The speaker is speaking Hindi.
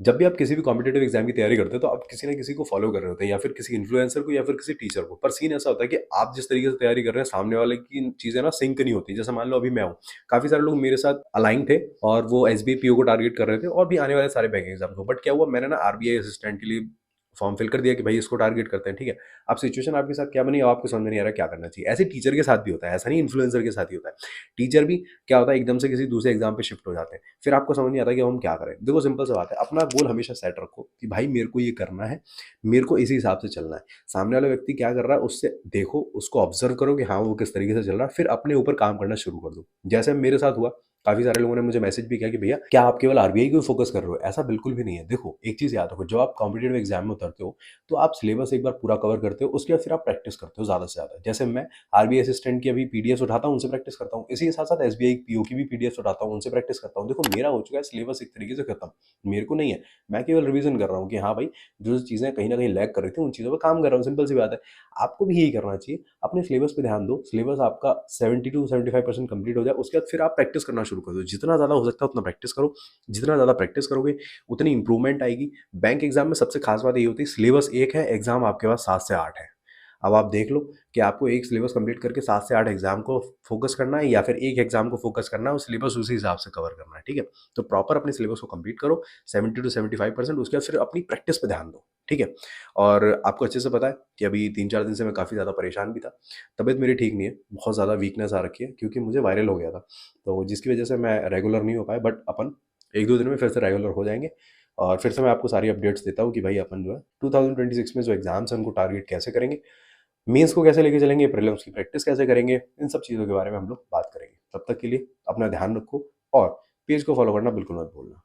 जब भी आप किसी भी कॉम्पिटिटिव एग्जाम की तैयारी करते हो तो आप किसी ना किसी को फॉलो कर रहे होते हैं, या फिर किसी इन्फ्लुएंसर को या फिर किसी टीचर को। पर सीन ऐसा होता है कि आप जिस तरीके से तैयारी कर रहे हैं सामने वाले की चीजें ना सिंक नहीं होती। जैसे मान लो अभी मैं हूँ, काफी सारे लोग मेरे साथ अलाइन थे और वो एसबीआई पीओ को टारगेट कर रहे थे और भी आने वाले सारे बैंक एग्जाम को। बट क्या हुआ, मैंने ना आरबीआई असिस्टेंट के लिए फॉर्म फिल कर दिया कि भाई इसको टारगेट करते हैं, ठीक है। अब सिचुएशन आपके साथ क्या बनी, अब आपको समझ में नहीं आ रहा क्या करना चाहिए। ऐसे टीचर के साथ भी होता है, ऐसा नहीं इन्फ्लुएंसर के साथ ही होता है। टीचर भी क्या होता है, एकदम से किसी दूसरे एग्जाम पे शिफ्ट हो जाते हैं, फिर आपको समझ नहीं आता कि अब हम क्या करें। देखो सिंपल सी बात है, अपना गोल हमेशा सेट रखो कि भाई मेरे को ये करना है, मेरे को इसी हिसाब से चलना है। सामने वाला व्यक्ति क्या कर रहा है उससे देखो, उसको ऑब्जर्व करो कि हाँ वो किस तरीके से चल रहा है, फिर अपने ऊपर काम करना शुरू कर दो। जैसे मेरे साथ हुआ, काफी सारे लोगों ने मुझे मैसेज भी किया कि भैया क्या आप केवल आरबीआई को फोकस कर रहे हो। ऐसा बिल्कुल भी नहीं है। देखो एक चीज याद रखो, जब आप कॉम्पिटेटिव एग्जाम में उतरते हो तो आप सिलेबस एक बार पूरा कवर करते हो, उसके बाद फिर आप प्रैक्टिस करते हो ज्यादा से ज्यादा। जैसे मैं आरबीआई असिस्टेंट की अभी पीडीएफ उठाता हूँ, उनसे प्रैक्टिस करता हूँ, इसी के साथ साथ एसबीआई पीओ की भी पीडीएफ उठाता हूँ, उनसे प्रैक्टिस करता हूँ। देखो मेरा हो चुका है सिलेबस एक तरीके से खत्म, मेरे को नहीं है। मैं केवल रिवीजन कर रहा हूँ कि हाँ भाई जो चीजें कहीं ना कहीं लैग कर रही थी उन चीजों पर काम कर रहा हूँ। सिंपल सी बात है, आपको भी यही करना चाहिए। अपने सिलेबस पे ध्यान दो, सिलेबस आपका 70 to 75% कंप्लीट हो जाए, उसके बाद फिर आप प्रैक्टिस करना शुरू कर दो। जितना ज्यादा हो सकता है उतना प्रैक्टिस करो, जितना ज्यादा प्रैक्टिस करोगे उतनी इंप्रूवमेंट आएगी। बैंक एग्जाम में सबसे खास बात ये होती है, सिलेबस एक है, एग्जाम आपके पास 7 से 8 है। अब आप देख लो कि आपको एक सिलेबस कंप्लीट करके 7 से 8 एग्जाम को फोकस करना है, या फिर एक एग्जाम को फोकस करना है और सिलेबस उसी हिसाब से कवर करना है, ठीक है। तो प्रॉपर अपने सिलेबस को कंप्लीट करो 70 to 75%, उसके बाद फिर अपनी प्रैक्टिस पे ध्यान दो, ठीक है। और आपको अच्छे से पता है कि अभी 3 4 दिन से मैं काफ़ी ज़्यादा परेशान भी था। तबीयत मेरी ठीक नहीं है, बहुत ज़्यादा वीकनेस आ रखी है क्योंकि मुझे वायरल हो गया था, तो जिसकी वजह से मैं रेगुलर नहीं हो पाया। बट अपन 1 2 दिन में फिर से रेगुलर हो जाएंगे और फिर से मैं आपको सारी अपडेट्स देता हूँ कि भाई अपन जो है 2026 में जो एग्जाम्स हैं उनको टारगेट कैसे करेंगे, मेंस को कैसे लेके चलेंगे, प्रीलिम्स की प्रैक्टिस कैसे करेंगे, इन सब चीज़ों के बारे में हम लोग बात करेंगे। तब तक के लिए अपना ध्यान रखो और पेज को फॉलो करना बिल्कुल मत भूलना।